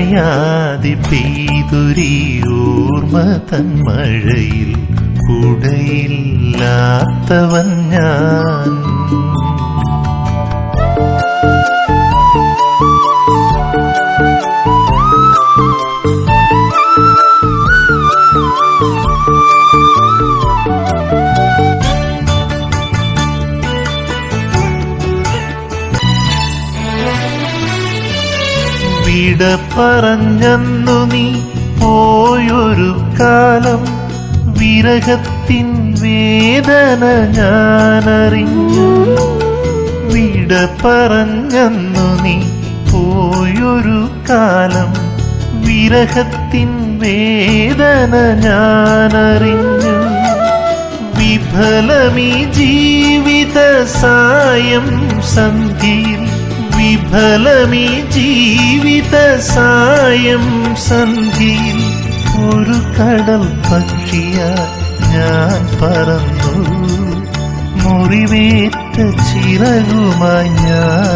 നനയാതെ പെയ്തൊരീ ഓർമ്മ തൻ മഴയിൽ കുടയില്ലാത്തവൻ ഞാൻ. വിട പറഞ്ഞന്നു നീ പോയൊരു കാലം, വിരഹത്തിൻ വേദന ഞാനറിഞ്ഞു. വിട പറഞ്ഞന്നു നീ പോയൊരു കാലം, വിരഹത്തിൻ വേദന ഞാനറിഞ്ഞു. വിഫലമീ ജീവിത സായം സന്ധിയിൽ, വിഫലമീ ജീവിത സായം സന്ധിയിൽ ഒരു കടൽ പക്ഷിയായി ഞാൻ പറന്നു. മുറിവേറ്റ ചിറകുമായി ഞാൻ